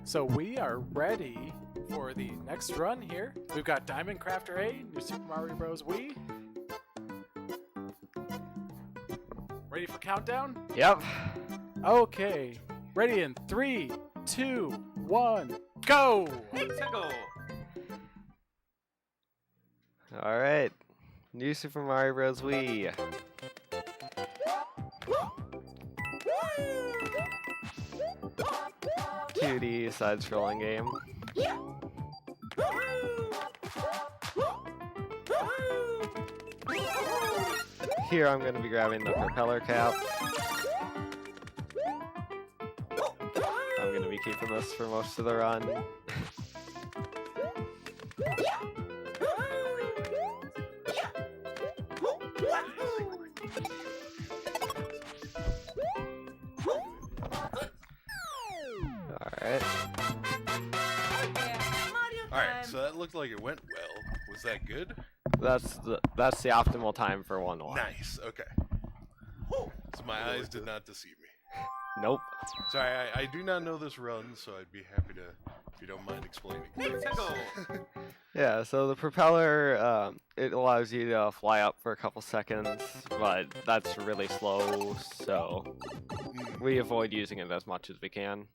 So we are ready for the next run here. We've got DiamondCrafterA, New Super Mario Bros. Wii. Ready for countdown? Yep. Okay. Ready in 3, 2, 1, go! All right. New Super Mario Bros. Wii. Cutie side-scrolling game. Here I'm going to be grabbing the propeller cap. I'm going to be keeping this for most of the run. Alright, so that looked like it went well. Was that good? That's the optimal time for 1-1. Nice, okay. So my eyes did not deceive me. Nope. Sorry, I do not know this run, so I'd be happy to, if you don't mind explaining. Yeah, so the propeller, it allows you to fly up for a couple seconds, but that's really slow, so we avoid using it as much as we can.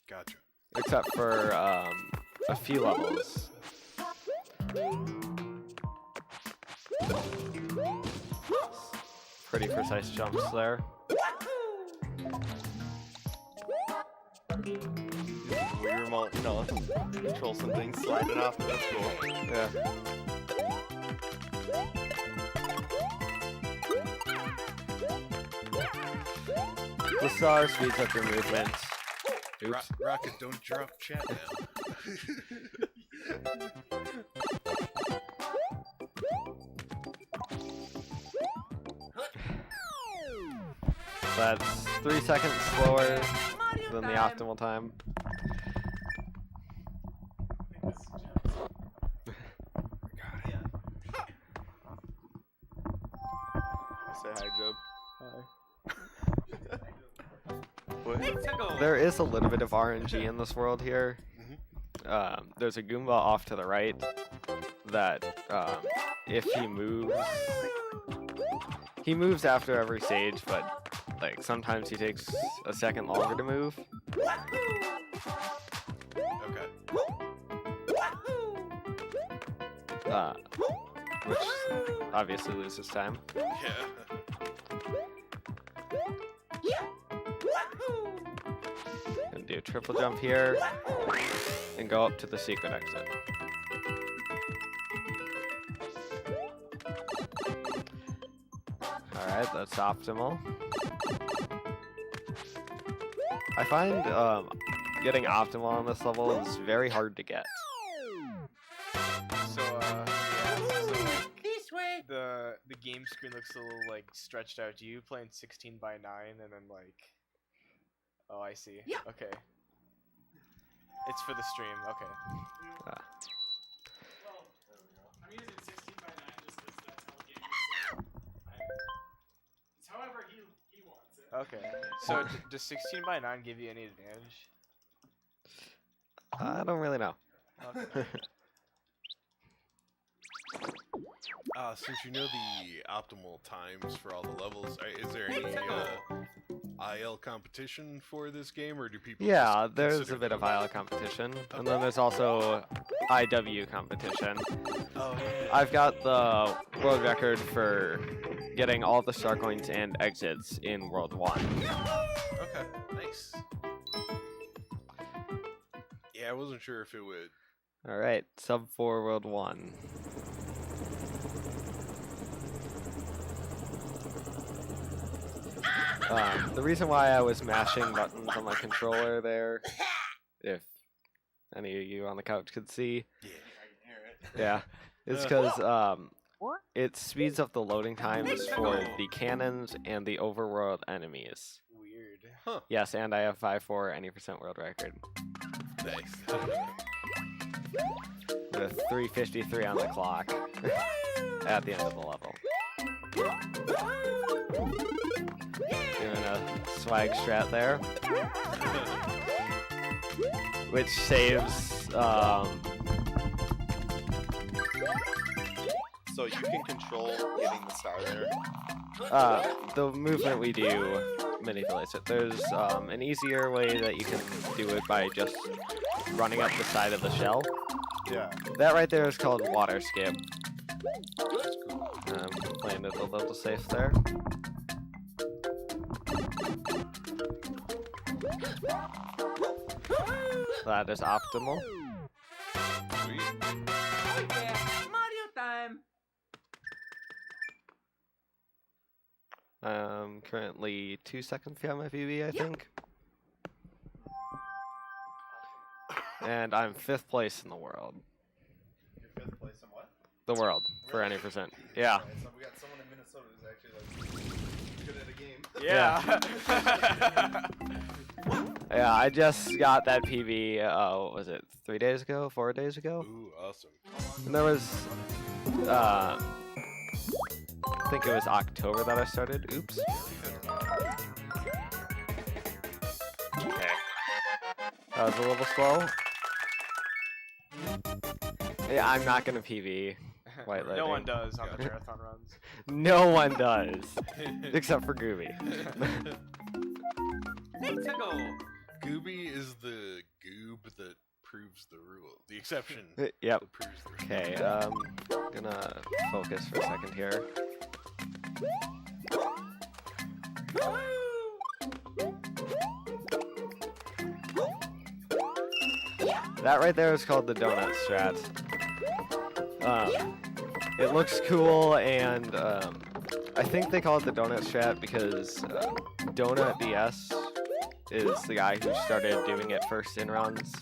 Gotcha. Except for a few levels. Pretty precise jumps there. Wii remote, control some things, slide it off, that's cool. Yeah. The star speeds up your movement. Oops. Rocket, don't drop chat now. That's 3 seconds slower than the optimal time. Say hi, Job. There is a little bit of RNG in this world here. There's a Goomba off to the right that if he moves after every stage, but like sometimes he takes a second longer to move. Okay. Which obviously loses time. Yeah. And do a triple jump here and go up to the secret exit. Alright, that's optimal. I find getting optimal on this level is very hard to get. So yeah, so like, this way. The game screen looks a little like stretched out. Do you playing 16:9 and then like? Oh, I see. Yeah. Okay. It's for the stream. Okay. Well, there we go. I'm using 16:9 just because that's how the game is. It's however he wants it. Okay. So does 16:9 give you any advantage? I don't really know. Okay. Since you know the optimal times for all the levels, is there any IL competition for this game, or do people? Yeah, just there's consider a bit of them- IL competition, and then there's also IW competition. Oh, yeah. I've got the world record for getting all the star coins and exits in World 1. Okay, nice. Yeah, I wasn't sure if it would. Alright, sub 4 World 1. The reason why I was mashing buttons on my controller there, if any of you on the couch could see, yeah, is because it speeds up the loading times for the cannons and the overworld enemies. Weird. Huh. Yes, and I have 5-4 any % world record. Nice. With 3:53 on the clock at the end of the level. Doing a swag strat there. which saves. So you can control getting the star there. The movement we do manipulates it. There's an easier way that you can do it by just running up the side of the shell. Yeah. That right there is called water skip. Landed a little safe there. That is optimal. Sweet. Oh yeah, Mario time. Currently 2 seconds behind my PB, I think. And I'm 5th place in the world. You're 5th place in what? The world, for any percent. Yeah. Alright, so we got someone in Minnesota who's actually like good at a game. Yeah. Yeah, I just got that PB, what was it, 3 days ago, 4 days ago? Ooh, awesome. And there was, I think it was October that I started. Oops. Okay. That was a little slow. Yeah, I'm not gonna PB. White No one Lightning. does on the marathon runs. No one does, except for Gooby. Let's go. Gooby is the goob that proves the rule. The exception Yep. that proves the rule. Okay, gonna focus for a second here. That right there is called the donut strat. It looks cool, and I think they call it the donut strat because Donut DS is the guy who started doing it first in runs.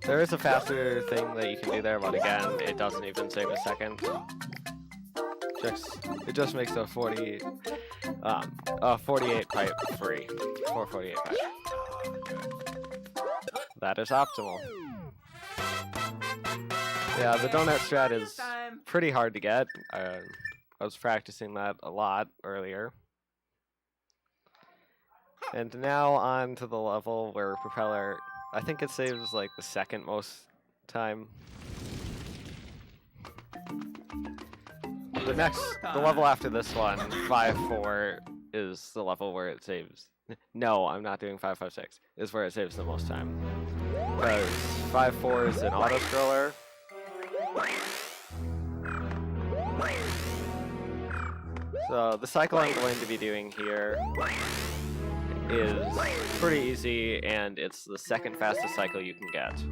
There is a faster thing that you can do there, but again, it doesn't even save a second. It just makes a 48 pipe free. 448 pipe. That is optimal. Yeah, the donut strat is pretty hard to get. I was practicing that a lot earlier. And now on to the level where Propeller, I think it saves like the second most time. The level after this one, 5-4, is the level where it saves. No, I'm not doing 5-5-6. Is where it saves the most time. Because 5-4 is an auto scroller. So the cycle I'm going to be doing here is pretty easy, and it's the second fastest cycle you can get.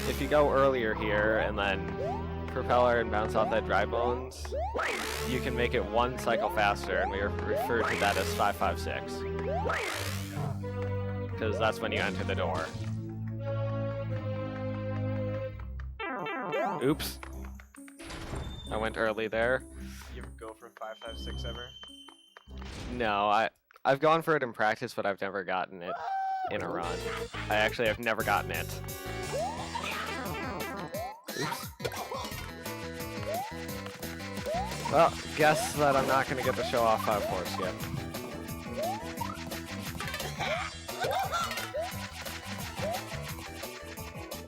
If you go earlier here and then Propeller and bounce off that dry bones, you can make it one cycle faster, and we refer to that as 5-5-6. Because that's when you enter the door. Oops. I went early there. You ever go for 5-5-6 ever? No, I've gone for it in practice, but I've never gotten it in a run. I actually have never gotten it. Oops. Well, guess that I'm not going to get to show off 5-4 skip.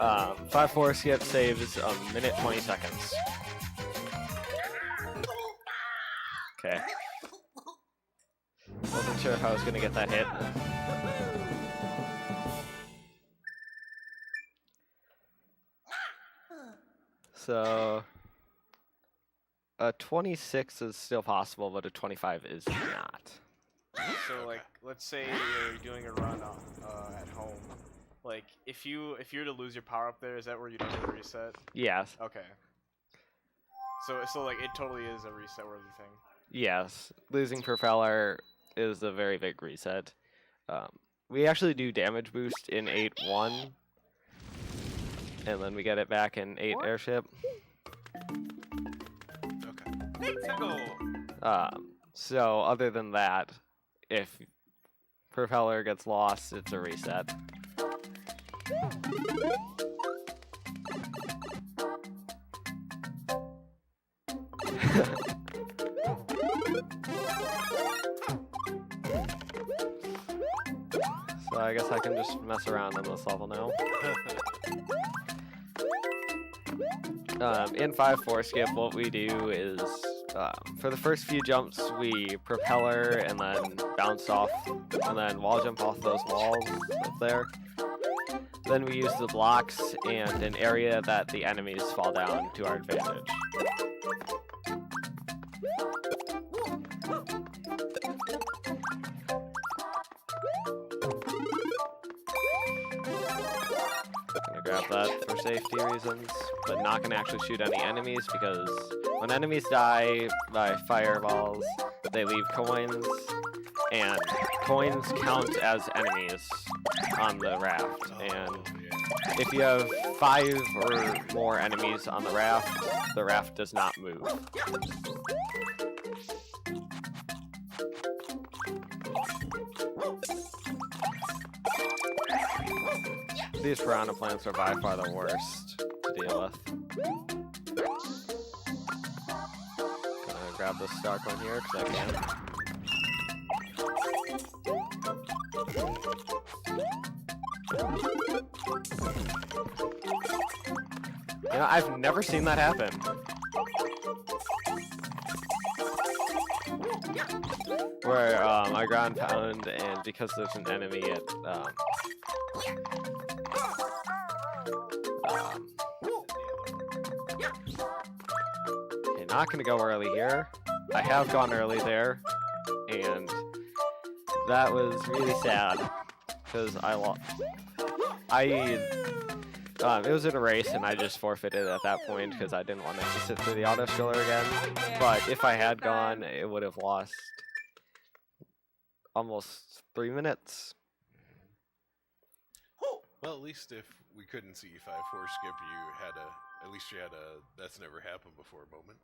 Um, 5-4 skip saves a minute 20 seconds. Okay. Wasn't sure if I was going to get that hit. So, a 26 is still possible, but a 25 is not. So like, let's say you're doing a run at home. Like, if you were to lose your power up there, is that where you don't get a reset? Yes. Okay. So like, it totally is a reset worthy thing. Yes. Losing Propeller is a very big reset. We actually do damage boost in 8-1. And then we get it back in 8 airship. Okay. Let's go. So other than that, if Propeller gets lost, it's a reset. So I guess I can just mess around on this level now. In 5-4 skip, what we do is, for the first few jumps, we propeller and then bounce off, and then wall jump off those walls up there. Then we use the blocks and an area that the enemies fall down to our advantage. Gonna grab that for safety reasons, but not gonna actually shoot any enemies because when enemies die by fireballs, they leave coins, and coins count as enemies on the raft. And if you have 5 or more enemies on the raft does not move. These piranha plants are by far the worst to deal with. Gonna grab this dark one here because I can. You know, I've never seen that happen. Where I ground pound, and because there's an enemy, it okay, not gonna go early here. I have gone early there, and that was really sad because I lost. It was in a race, and I just forfeited at that point because I didn't want to sit through the auto scroller again. But if I had gone, it would have lost almost 3 minutes. Well, at least if we couldn't see 5-4 skip, at least you had a that's never happened before moment.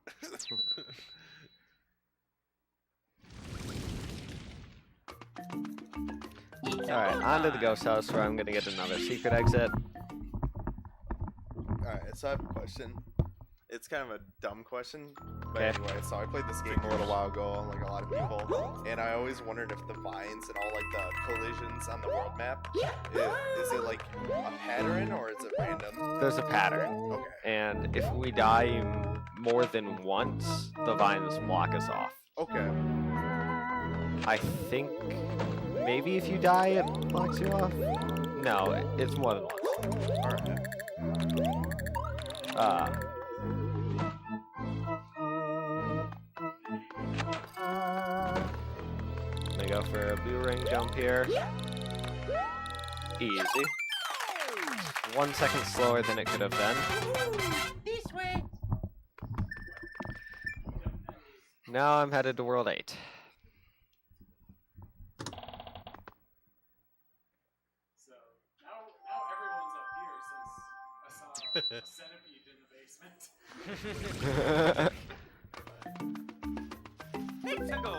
Alright, on to the ghost house where I'm gonna get another secret exit. Alright, so I have a question. It's kind of a dumb question, but Okay. anyway, so I played this game a little while ago, like a lot of people, and I always wondered if the vines and all like the collisions on the world map, is it like a pattern or is it random? There's a pattern, Okay. and if we die more than once, the vines block us off. Okay. I think maybe if you die, it blocks you off. No, it's more than once. Alright. Let me go for a blue ring jump here. Easy. 1 second slower than it could have been. This way. Now I'm headed to World 8. So now everyone's up here since I saw a centipede in the basement. Let's go.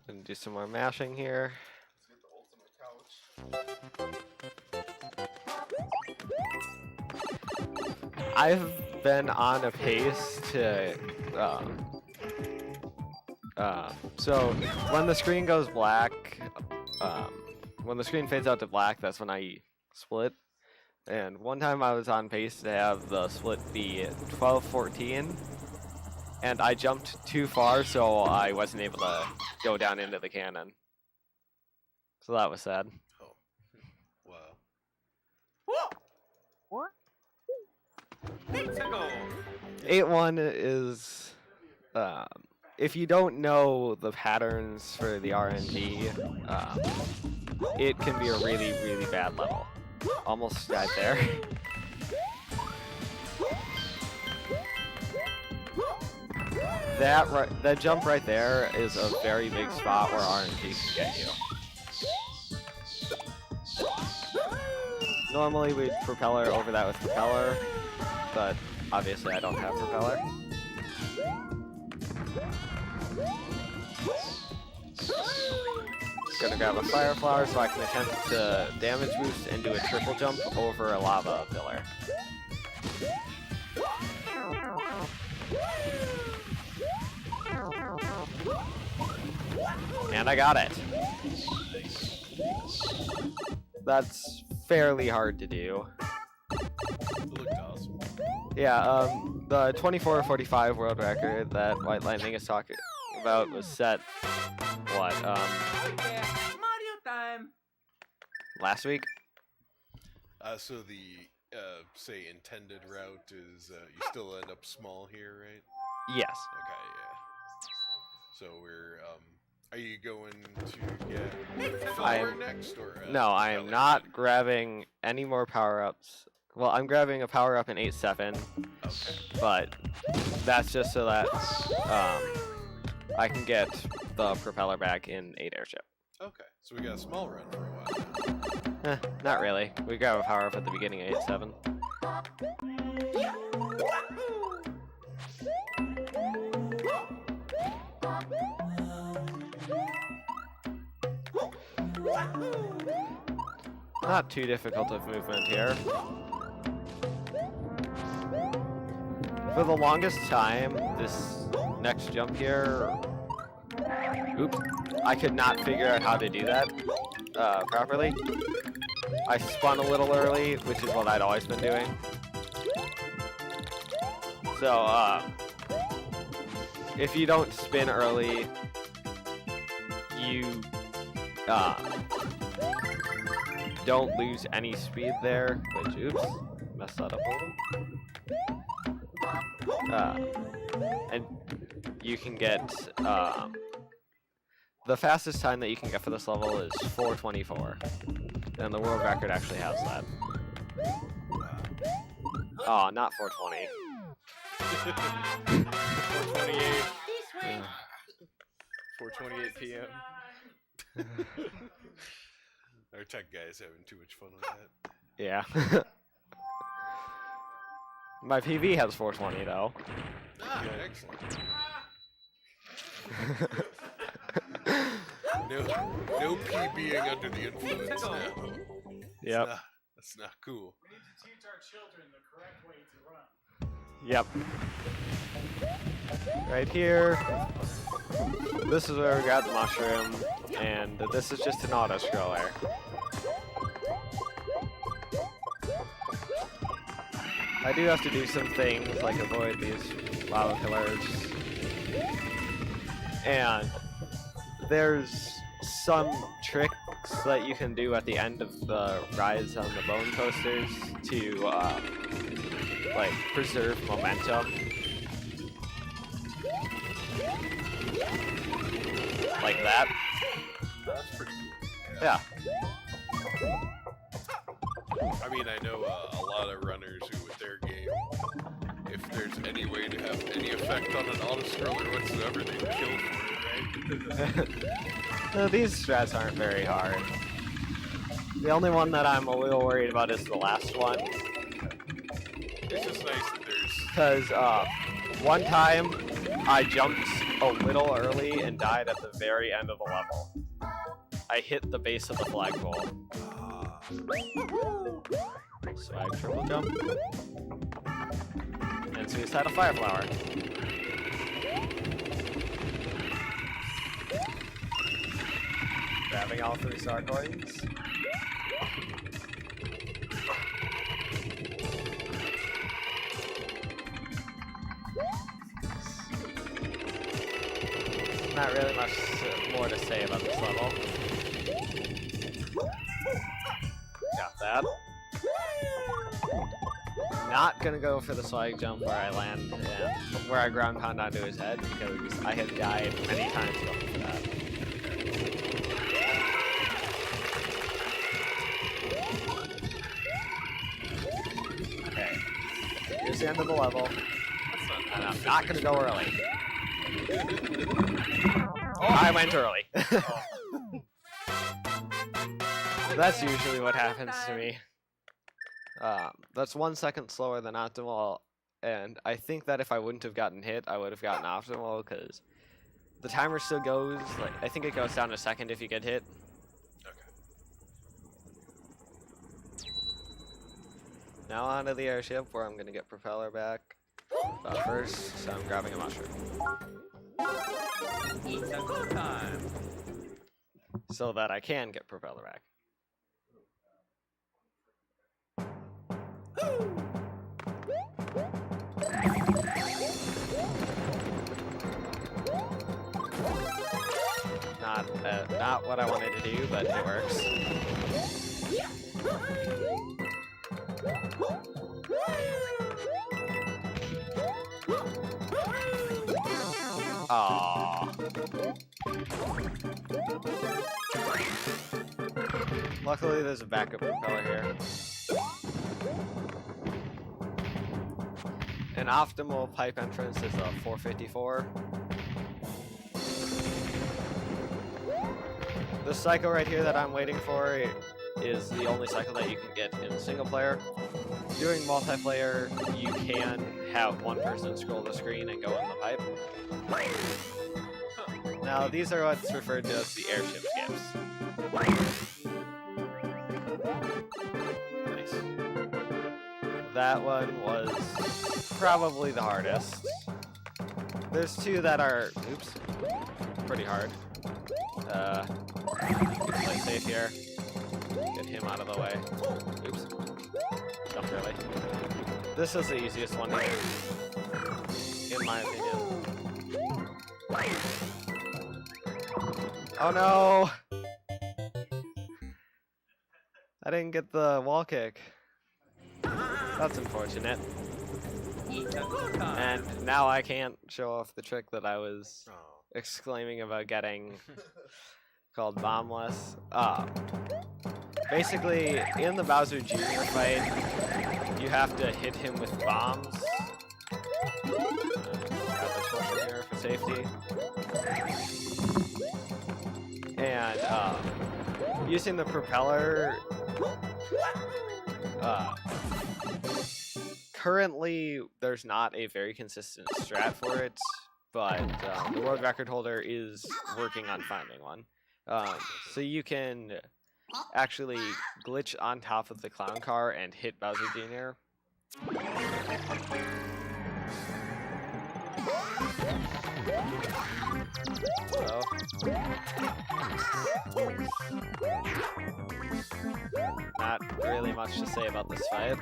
Gonna do some more mashing here. I've been on a pace to so when the screen goes black, when the screen fades out to black, that's when I split. And one time I was on pace to have the split be 12-14, and I jumped too far, so I wasn't able to go down into the cannon. So that was sad. Oh. Wow. Let's go. 8-1 is, if you don't know the patterns for the RNG, it can be a really, really bad level. Almost died there. That jump right there is a very big spot where RNG can get you. Normally we'd propeller over that with propeller, but obviously I don't have propeller. Gonna grab a fire flower so I can attempt to damage boost and do a triple jump over a lava pillar. And I got it. that's fairly hard to do. It looked awesome. Yeah, the 24:45 world record that White Lightning is talking about was set, what, Oh yeah, Mario time. last week? So the say intended route is you still end up small here, right? Yes. Okay, yeah. So we're are you going to get flower next or? No, I am Feather? not grabbing any more power-ups. Well, I'm grabbing a power-up in 8-7, Okay. but that's just so that I can get the propeller back in 8 airship. Okay. So we got a small run for a while now. Not really. We grab a power-up at the beginning of 8-7. Not too difficult of movement here. For the longest time, this next jump here, oops, I could not figure out how to do that properly. I spun a little early, which is what I'd always been doing. So, if you don't spin early, you don't lose any speed there, which, oops, messed that up a little. And you can get, the fastest time that you can get for this level is 4:24, and the world record actually has that. Oh, not 4:20. 4:28. This way. 4:28 p.m. Our tech guy is having too much fun with that. Yeah. My PV has 4:20 though. Ah, excellent. No PBing under the influence now. Yep. That's not cool. We need to teach our children the correct way to run. Yep. Right here. This is where we got the mushroom, and this is just an auto scroller. I do have to do some things like avoid these lava pillars. And there's some tricks that you can do at the end of the rides on the bone coasters to like preserve momentum. Like that. That's pretty cool. Yeah. I mean, I know a lot of runners who, with their game, if there's any way to have any effect on an auto-scroller whatsoever, they kill for it, right? No, these strats aren't very hard. The only one that I'm a little worried about is the last one. It's just nice that there's... Because one time I jumped a little early and died at the very end of the level. I hit the base of the flagpole. Swag triple jump. And suicide a fire flower. Grabbing all 3 star coins. Not really much more to say about this level. Got that. Not gonna go for the swag jump where I land and where I ground pound onto his head because I had died many times going for that. Okay. Here's the end of the level. And I'm not gonna go early. I went early. That's usually what happens to me. That's 1 second slower than optimal, and I think that if I wouldn't have gotten hit, I would have gotten optimal, because the timer still goes, like, I think it goes down a second if you get hit. Okay. Now onto the airship, where I'm going to get propeller back. But first, I'm grabbing a mushroom. It's a go time. So that I can get propeller back. Not what I wanted to do, but it works. Aww. Luckily, there's a backup propeller here. An optimal pipe entrance is a 454. The cycle right here that I'm waiting for is the only cycle that you can get in single player. Doing multiplayer, you can have one person scroll the screen and go in the pipe. Now, these are what's referred to as the airship skips. Nice. That one was probably the hardest. There's two that are, oops, pretty hard. Play safe here. Get him out of the way. Oops. Jump early. This is the easiest one here, in my opinion. Oh no! I didn't get the wall kick. That's unfortunate. And now I can't show off the trick that I was exclaiming about getting called Bombless. Basically, in the Bowser Jr. fight, you have to hit him with bombs. Got this one here for safety. And using the propeller, currently there's not a very consistent strat for it, but the world record holder is working on finding one. So you can actually glitch on top of the clown car and hit Bowser Jr. So, not really much to say about this fight.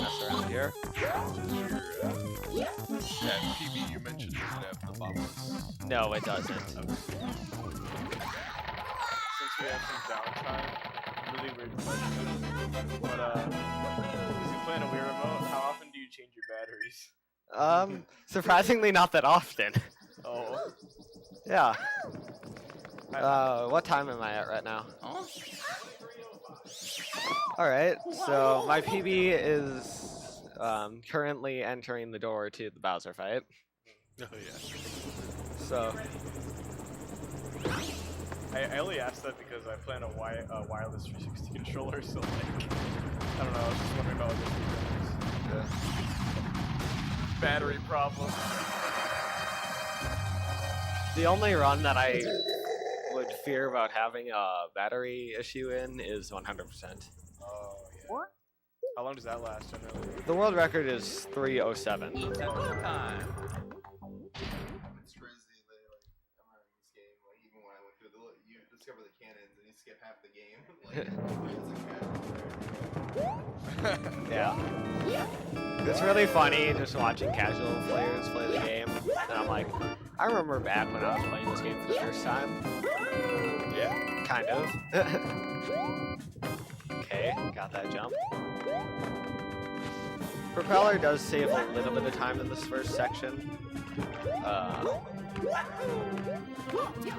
Mess around here. That PB you mentioned doesn't have the bombs. No, it doesn't. Since we have some downtime, really weird question. But because you play on a Wii remote, how often do you change your batteries? Surprisingly not that often. Oh. Yeah. What time am I at right now? Alright, so my PB is currently entering the door to the Bowser fight. Oh yeah. So I only asked that because I play on a wireless 360 controller, so like, I don't know, I was just wondering about what this is. Battery problem. the only run that I would fear about having a battery issue in is 100%. Oh yeah. What? How long does that last generally? The world record is 307. Eat at no time. It's crazy. They like, I'm not in this game. Like even when I went through you discover the cannons and you skip half the game. Yeah. It's really funny just watching casual players play the game, and I'm like, I remember back when I was playing this game for the first time. Yeah. Kind of. Okay, got that jump. Propeller does save a little bit of time in this first section.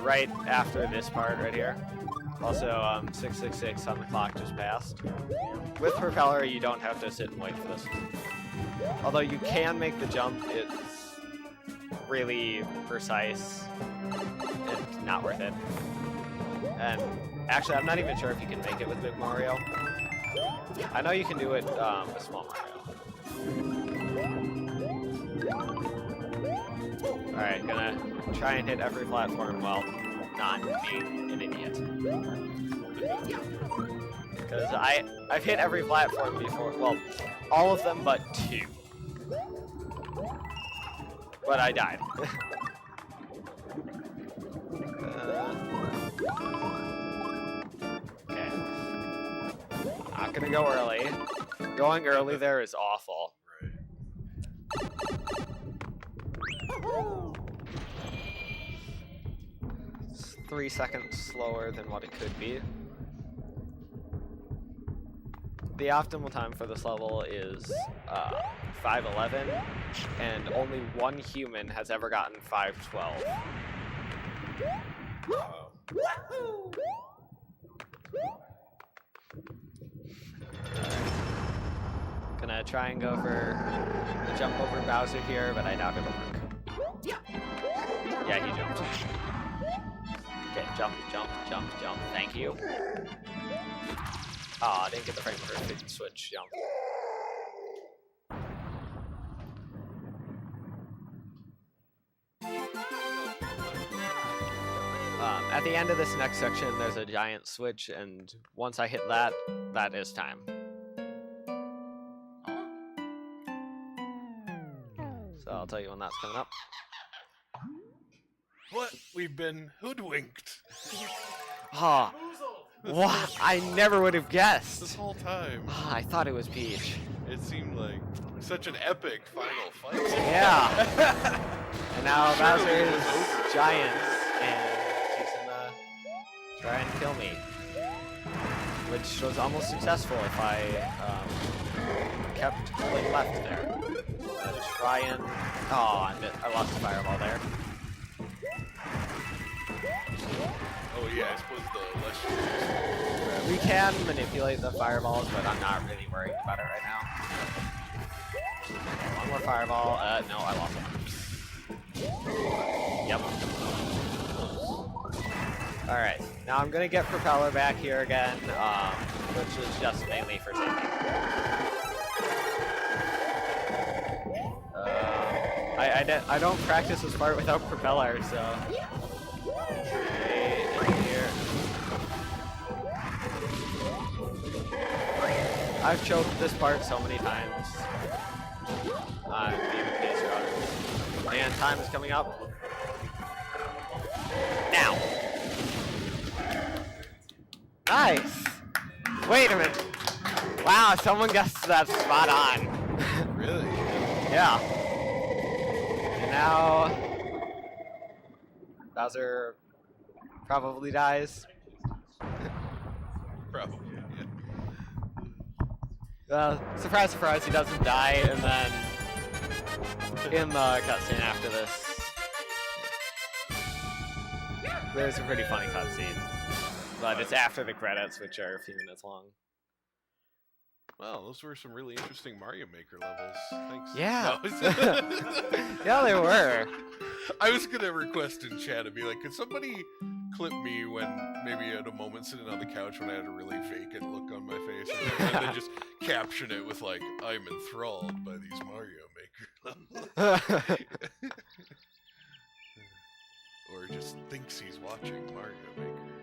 Right after this part right here. Also, 666 on the clock just passed. With Propeller, you don't have to sit and wait for this. Although you can make the jump, it's really precise and not worth it. And actually, I'm not even sure if you can make it with Big Mario. I know you can do it with Small Mario. Alright, gonna try and hit every platform while not being an idiot. Because I've hit every platform before, well, all of them but 2. But I died. Not gonna go early. Going early there is awful. It's 3 seconds slower than what it could be. The optimal time for this level is 5:11, and only one human has ever gotten 5:12. Gonna try and go for the jump over Bowser here, but I doubt it'll work. Yeah, he jumped. Okay, jump, jump, jump, jump. Thank you. Aw, I didn't get the frame perfect switch jump. At the end of this next section, there's a giant switch, and once I hit that, that is time. So I'll tell you when that's coming up. What? We've been hoodwinked Ah, what? I never would have guessed. this whole time. Ah, I thought it was Peach. It seemed like such an epic final fight. Yeah. And now Bowser is giant, and he's gonna try and kill me, which was almost successful if I kept pulling left there. Try and I lost the fireball there. Oh yeah, I suppose the less you use. We can manipulate the fireballs, but I'm not really worried about it right now. One more fireball. No, I lost one. Yep. Alright, now I'm gonna get Propeller back here again, which is just mainly for safety. I don't practice this part without Propeller, so... Okay, in here. I've choked this part so many times. I'm being a pace runner. And time is coming up. Now! Nice! Wait a minute! Wow, someone guessed that spot on. Really? Yeah. And now... Bowser probably dies. Probably, Surprise, surprise, he doesn't die, and then in the cutscene after this, there's a pretty funny cutscene, but it's after the credits, which are a few minutes long. Well, those were some really interesting Mario Maker levels. Thanks. Yeah. No. Yeah, they were. I was gonna request in chat and be like, could somebody clip me when maybe at a moment sitting on the couch when I had a really vacant look on my face, and then just caption it with like, I'm enthralled by these Mario Maker levels. Or just thinks he's watching Mario Maker.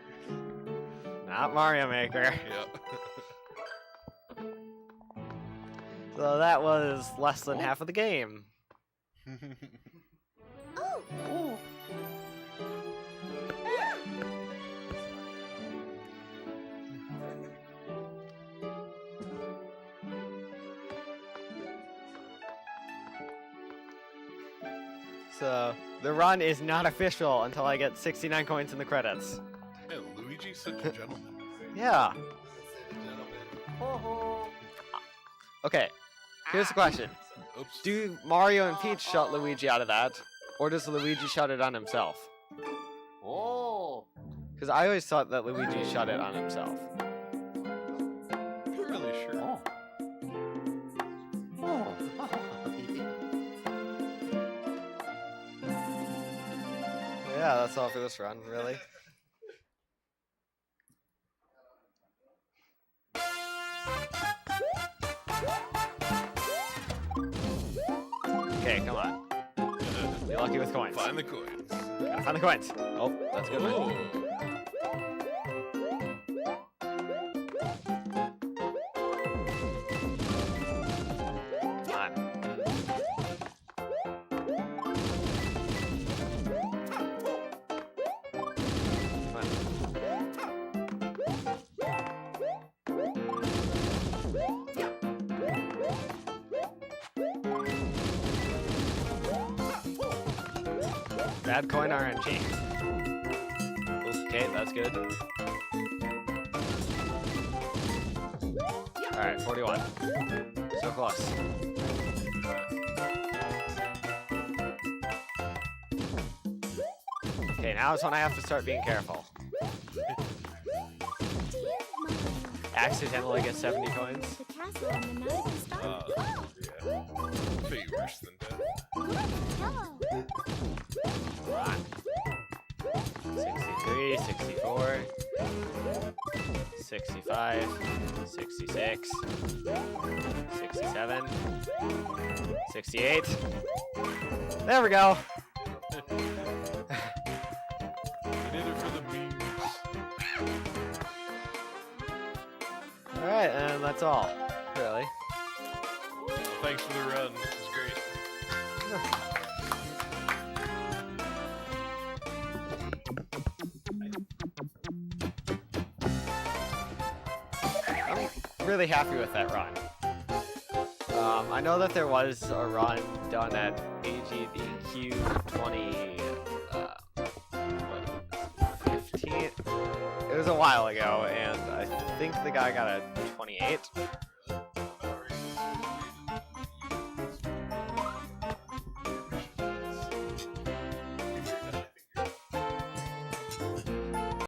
Not Mario Maker. Yeah. So that was less than half of the game. Oh. So the run is not official until I get 69 coins in the credits. Yeah, Luigi's such a gentleman. Yeah. Okay, here's the question. Oops. Do Mario and Peach shut Luigi out of that? Or does Luigi shut it on himself? Oh. Because I always thought that Luigi shut it on himself. I'm not really sure. Yeah, that's all for this run, really. Okay, come on. Be lucky with coins. Find the coins. Gotta find the coins. Oh, that's good. Oh. Come on. Come on. Bad coin RNG. Okay, that's good. Alright, 41. So close. Okay, now is when I have to start being careful. Accidentally get 70 coins. Yeah. Fate worse than death. Come on. 63, 64, 65, 66, 67, 68. There we go. We did it for the memes. Alright, and that's all. Really. Thanks for the run. It was great. I'm really happy with that run. I know that there was a run done at AGDQ 2015. It was a while ago, and I think the guy got a 28.